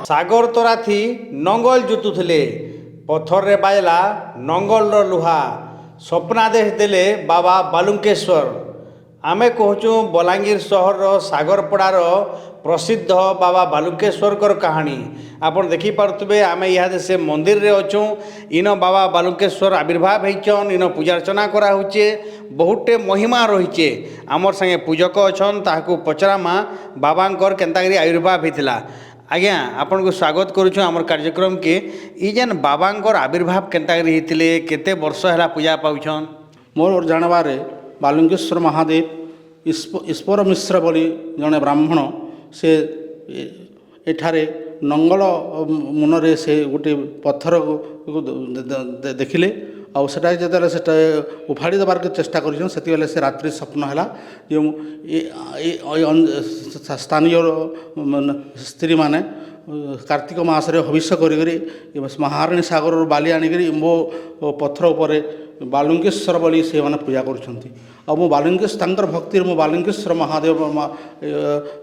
ସାଗର ତରାଥି ନଙ୍ଗଲ ଜୁତୁଥିଲେ ପଥରରେ ବାଜଲା ନଙ୍ଗଲର ଲୁହା ସ୍ୱପ୍ନାଦେଶ ଦେଲେ ବାବା ବାଲୁଙ୍କେଶ୍ୱର। ଆମେ କହୁଛୁ ବଲାଙ୍ଗୀର ସହରର ସାଗରପଡ଼ାର ପ୍ରସିଦ୍ଧ ବାବା ବାଲୁଙ୍କେଶ୍ୱରଙ୍କର କାହାଣୀ। ଆପଣ ଦେଖିପାରୁଥିବେ ଆମେ ଇହାଦେ ସେ ମନ୍ଦିରରେ ଅଛୁଁ। ଇନ ବାବା ବାଲୁଙ୍କେଶ୍ୱର ଆବିର୍ଭାବ ହେଇଛନ୍, ଇନ ପୂଜାର୍ଚ୍ଚନା କରାହେଉଛେ, ବହୁତଟେ ମହିମା ରହିଛେ। ଆମର୍ ସାଙ୍ଗେ ପୂଜକ ଅଛନ୍, ତାହାକୁ ପଚରାମା ବାବାଙ୍କର କେନ୍ତାକରି ଆବିର୍ଭାବ ହେଇଥିଲା। ଆଜ୍ଞା ଆପଣଙ୍କୁ ସ୍ୱାଗତ କରୁଛୁ ଆମର କାର୍ଯ୍ୟକ୍ରମକେ। ଇ ଯେନ୍ ବାବାଙ୍କର ଆବିର୍ଭାବ କେନ୍ତାକରି ହେଇଥିଲେ, କେତେ ବର୍ଷ ହେଲା ପୂଜା ପାଉଛନ୍? ମୋର ଜାଣିବାରେ ବାଲୁଙ୍କେଶ୍ୱର ମହାଦେବ ଈଶ୍ୱର ମିଶ୍ର ବୋଲି ଜଣେ ବ୍ରାହ୍ମଣ, ସେ ଏଠାରେ ନଙ୍ଗଳ ମୁନରେ ସେ ଗୋଟିଏ ପଥରକୁ ଦେଖିଲେ। ଆଉ ସେଟା ଯେତେବେଳେ ସେଟା ଉଫାଡ଼ି ଦେବାର୍କେ ଚେଷ୍ଟା କରିଛନ୍, ସେତେବେଳେ ସେ ରାତ୍ରି ସ୍ୱପ୍ନ ହେଲା ଯେ ସ୍ଥାନୀୟ ସ୍ତ୍ରୀମାନେ କାର୍ତ୍ତିକ ମାସରେ ହବିଷ୍ୟ କରିକରି ମହାରାଣୀ ସାଗରରୁ ବାଲି ଆଣିକରି ମୋ ପଥର ଉପରେ ବାଲୁଙ୍କେଶ୍ୱର ବୋଲି ସେମାନେ ପୂଜା କରୁଛନ୍ତି। ଆଉ ମୁଁ ତାଙ୍କର ଭକ୍ତିରେ ମୁଁ ବାଲୁଙ୍କେଶ୍ୱର ମହାଦେବ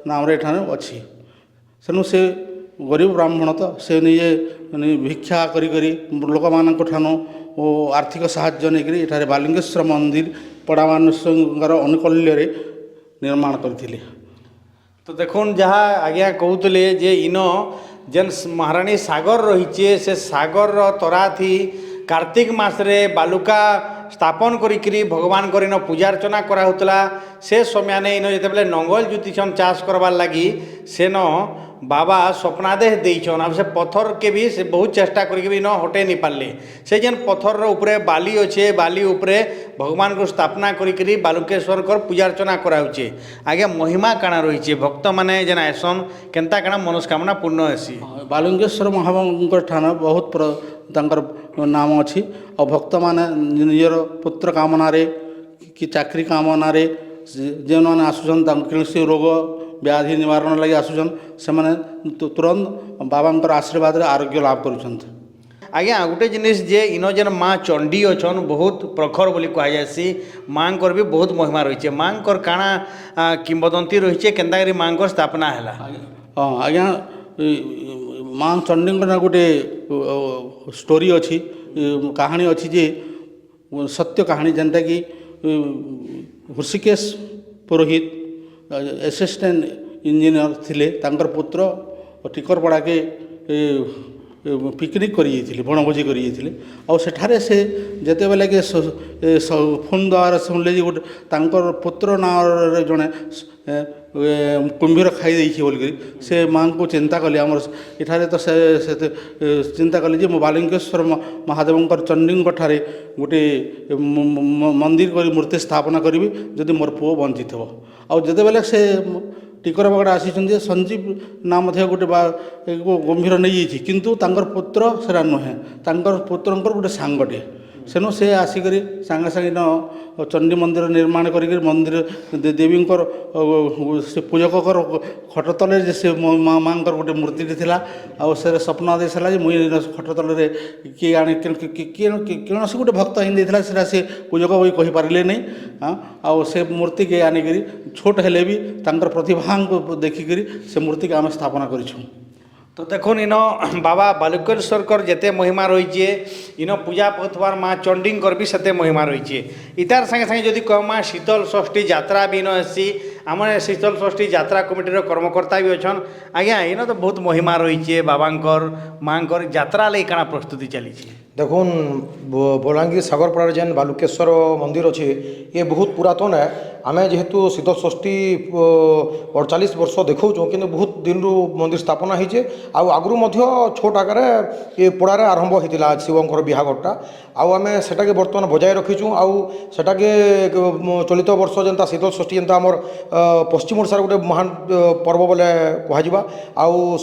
ନାମରେ ଏଠାରେ ଅଛି। ତେଣୁ ସେ ଗରିବ ବ୍ରାହ୍ମଣ, ତ ସେ ନିଜେ ଭିକ୍ଷା କରି ଲୋକମାନଙ୍କ ଠାରୁ ଆର୍ଥିକ ସାହାଯ୍ୟ ନେଇକରି ଏଠାରେ ବାଲୁଙ୍କେଶ୍ୱର ମନ୍ଦିର ପଡ଼ାମାନଙ୍କର ଅନୁକୂଲ୍ୟରେ ନିର୍ମାଣ କରିଥିଲେ। ତ ଦେଖୁନ୍ ଯାହା ଆଜ୍ଞା କହୁଥିଲେ ଯେ ଇନ ଯେନ୍ ମହାରାଣୀ ସାଗର ରହିଛେ, ସେ ସାଗରର ତରାଥି କାର୍ତ୍ତିକ ମାସରେ ବାଲୁକା ସ୍ଥାପନ କରିକିରି ଭଗବାନଙ୍କର ଇନ ପୂଜାର୍ଚ୍ଚନା କରାହେଉଥିଲା। ସେ ସମୟାନେ ଇନ ଯେତେବେଳେ ନଙ୍ଗଲ ଜୁତିଛନ୍ ଚାଷ କରବାର୍ ଲାଗି, ସେନ ବାବା ସ୍ୱପ୍ନାଦେଶ ଦେଇଛନ୍। ଆଉ ସେ ପଥରକେ ବି ସେ ବହୁତ ଚେଷ୍ଟା କରିକି ବି ଇନ ହଟେଇ ନି ପାରିଲେ। ସେ ଯେନ୍ ପଥରର ଉପରେ ବାଲି ଅଛେ, ବାଲି ଉପରେ ଭଗବାନଙ୍କୁ ସ୍ଥାପନା କରିକିରି ବାଲୁଙ୍କେଶ୍ୱରଙ୍କର ପୂଜାର୍ଚ୍ଚନା କରାହେଉଛେ। ଆଜ୍ଞା ମହିମା କାଣା ରହିଛେ? ଭକ୍ତମାନେ ଯେନ୍ ଆଏସନ୍ କେନ୍ତା କାଣା ମନସ୍କାମନା ପୂର୍ଣ୍ଣ ହେସି? ବାଲୁଙ୍କେଶ୍ୱର ମହାଦେବଙ୍କ ଠାନ ବହୁତ ତାଙ୍କର ନାମ ଅଛି। ଆଉ ଭକ୍ତମାନେ ନିଜର ପୁତ୍ର କାମନାରେ କି ଚାକିରି କାମନାରେ ଯେଉଁମାନେ ଆସୁଛନ୍, ତାଙ୍କୁ କୌଣସି ରୋଗ ବ୍ୟାଧି ନିବାରଣ ଲାଗି ଆସୁଛନ୍, ସେମାନେ ତୁରନ୍ତ ବାବାଙ୍କର ଆଶୀର୍ବାଦରେ ଆରୋଗ୍ୟ ଲାଭ କରୁଛନ୍ତି। ଆଜ୍ଞା ଗୋଟେ ଜିନିଷ ଯେ ଇନ ଯେନ୍ ମା ଚଣ୍ଡୀ ଅଛନ୍ ବହୁତ ପ୍ରଖର ବୋଲି କୁହାଯାଏସି। ମାଙ୍କର ବି ବହୁତ ମହିମା ରହିଛେ। ମାଙ୍କର କାଣା କିମ୍ବଦନ୍ତୀ ରହିଛେ, କେନ୍ତାକରି ମାଙ୍କର ସ୍ଥାପନା ହେଲା? ହଁ ଆଜ୍ଞା, ମା ଚଣ୍ଡୀଙ୍କର ଗୋଟେ ଷ୍ଟୋରି ଅଛି, କାହାଣୀ ଅଛି ଯେ ସତ୍ୟ କାହାଣୀ, ଯେନ୍ଟାକି ହୃଷିକେଶ ପୁରୋହିତ ଆସିଷ୍ଟାଣ୍ଟ ଇଞ୍ଜିନିୟର ଥିଲେ। ତାଙ୍କର ପୁତ୍ର ଟିକରପଡ଼ାକେ ପିକନିକ୍ କରି ଯାଇଥିଲେ, ବଣଭୋଜି କରି ଯାଇଥିଲେ। ଆଉ ସେଠାରେ ସେ ଯେତେବେଳେ କି ଫୋନ୍ ଦ୍ୱାରା ଶୁଣିଲେ ଯେ ଗୋଟେ ତାଙ୍କର ପୁତ୍ର ନାଁରେ ଜଣେ କୁମ୍ଭୀର ଖାଇ ଦେଇଛି ବୋଲିକରି, ସେ ମାଆଙ୍କୁ ଚିନ୍ତା କଲେ। ଆମର ଏଠାରେ ତ ସେ ଚିନ୍ତା କଲେ ଯେ ମୁଁ ବାଲୁଙ୍କେଶ୍ୱର ମହାଦେବଙ୍କର ଚଣ୍ଡୀଙ୍କ ଠାରେ ଗୋଟେ ମନ୍ଦିର କରି ମୂର୍ତ୍ତି ସ୍ଥାପନା କରିବି, ଯଦି ମୋର ପୁଅ ବଞ୍ଚିଥିବ। ଆଉ ଯେତେବେଳେ ସେ ଟିକରପଡ଼ା ଆସିଛନ୍ତି, ଯେ ସଞ୍ଜୀବ ନାମ ମଧ୍ୟ ଗୋଟେ ଗମ୍ଭୀର ନେଇଯାଇଛି, କିନ୍ତୁ ତାଙ୍କର ପୁତ୍ର ସେଟା ନୁହେଁ, ତାଙ୍କର ପୁତ୍ରଙ୍କର ଗୋଟେ ସାଙ୍ଗଟେ। ସେନୁ ସେ ଆସିକରି ସାଙ୍ଗେ ସାଙ୍ଗେ ଚଣ୍ଡୀ ମନ୍ଦିର ନିର୍ମାଣ କରିକି ମନ୍ଦିର ଦେବୀଙ୍କର ସେ ପୂଜକଙ୍କର ଖଟ ତଳରେ ଯେ ସେ ମାଆଙ୍କର ଗୋଟେ ମୂର୍ତ୍ତିଟି ଥିଲା। ଆଉ ସେ ସ୍ୱପ୍ନାଦେଶ ହେଲା ଯେ ମୁଇଁ ଖଟ ତଳରେ କିଏ ଆଣି କୌଣସି ଗୋଟେ ଭକ୍ତ ହିଁ ଦେଇଥିଲା, ସେଟା ସେ ପୂଜକ ବହି କହିପାରିଲେ ନାହିଁ। ଆଉ ସେ ମୂର୍ତ୍ତିକେ ଆଣିକରି ଛୋଟ ହେଲେ ବି ତାଙ୍କର ପ୍ରତିଭାଙ୍କୁ ଦେଖିକରି ସେ ମୂର୍ତ୍ତିକେ ଆମେ ସ୍ଥାପନ କରିଛୁ। ତ ଦେଖୁନ୍ ଇନ ବାବା ବାଲୁଙ୍କେଶ୍ୱରଙ୍କର ଯେତେ ମହିମା ରହିଛେ, ଇନ ପୂଜା ପାଉଥିବାର୍ ମା ଚଣ୍ଡୀଙ୍କର ବି ସେତେ ମହିମା ରହିଛେ। ଇତାର ସାଙ୍ଗେ ସାଙ୍ଗେ ଯଦି କହମା ଶୀତଳ ଷଷ୍ଠୀ ଯାତ୍ରା ବି ଇନ ହେସି। ଆମର ଶୀତଳ ଷଷ୍ଠୀ ଯାତ୍ରା କମିଟିର କର୍ମକର୍ତ୍ତା ବି ଅଛନ୍। ଆଜ୍ଞା ଇନ ତ ବହୁତ ମହିମା ରହିଛେ ବାବାଙ୍କର ମାଙ୍କର ଯାତ୍ରା ଲାଗି କାଣା ପ୍ରସ୍ତୁତି ଚାଲିଛି? দেখুন বলাঙ্গীর সাগরপাড়ার যেন বালুকেশ্বর মন্দির অছে, এ বহুত পুরাতন। আমি যেহেতু শীতল ষষ্ঠী ৪৮ বর্ষ দেখুছু, কিন্তু বহুত দিনরু মন্দির স্থাপনা হয়েছে। আগু মধ্য ছোট আকারে এ পড়ারে আরম্ভ হয়েছিল শিবঙ্কর বিহাঘরটা। আমি সেটাকে বর্তমান বজায় রাখিছু। সেটাকে চলিত বর্ষ যেটা শীতল ষষ্ঠী যেটা আমার পশ্চিম ওড়িশার গোটে মহান পর্ব বলে কুহযিবা।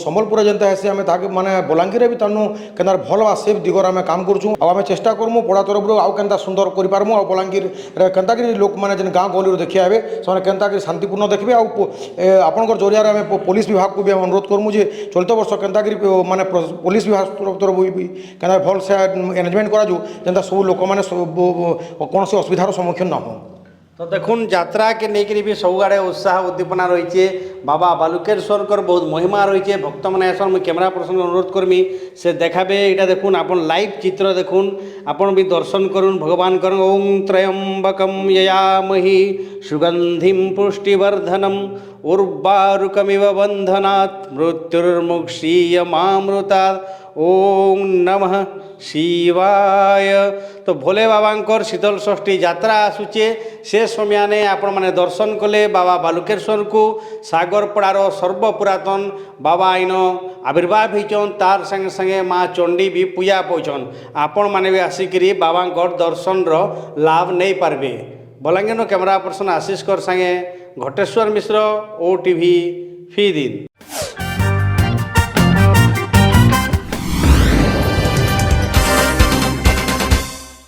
সম্বলপুরে যেটা হেসি আমি তাকে মানে বলাঙ্গীরে বি তানু কেনার ভাল আসে দিগর আমি কাম করছু। আমি চেষ্টা করমু পড়া তরফରୁ আউ কেনতা সুন্দর করে পারমু। বলাঙ্গীর কেনতাকি লোক মানে যেন গাঁ গহলির দেখি আবে, সে কেনতাকি শান্তিপূর্ণ দেখবে। আপনার জরিয়ারে আমি পুলিশ বিভাগকে বি অনুরোধ করমু যে চলিত বর্ষ কেনতাকি মানে পুলিশ বিভাগ তরফ কেন ভলসে আরেঞ্জমেন্ট করা যেটা সব লোক মানে কৌশি অসুবিধার সম্মুখীন না হন। তো দেখুন যাত্রাকে নেইকি বি ସବୁଆଡ଼େ উৎসাহ উদ্দীপনা রয়েছে বাবা বালুকেশ্বরকর বহুত মহিমা রয়েছে ভক্ত মানে আসন মুই ক্যামেরা পার্সন অনুরোধ করমি সে দেখাবে এটা দেখুন আপন লাইভ চিত্র দেখুন আপন বি দর্শন করুন ভগবান করুন ওং ত্রয়ম্বকম যয়ামহি সুগন্ধিম পুষ্টিবর্ধনম উর্বারুকমিব বন্ধনাৎ মৃত্যুর্মুক্ষীয়মামৃতাৎ ওং নমঃ শিবায়। তো ভোলে বাবাঙ্কর শীতল ষষ্ঠী যাত্রা আসুছে সে সময়ানে আপন মানে দর্শন কলে বাবা বালুকেশ্বরকু সাগরপড়ার সর্বপুরাতন বাবা আইন আবির্ভাব হয়েছন তার সঙ্গে সঙ্গে মা চণ্ডী বি পূজা পাউছন আপন মানে বি আসিকি বাবাঙ্কর দর্শনর লাভ নেই পারবে। বଲାଙ୍ଗୀରର କ୍ୟାମେରା ପର୍ସନ ଆଶିଷ କର ସାଙ୍ଗେ ଘଟେଶ୍ୱର ମିଶ୍ର OTV ଫି ଦିନ।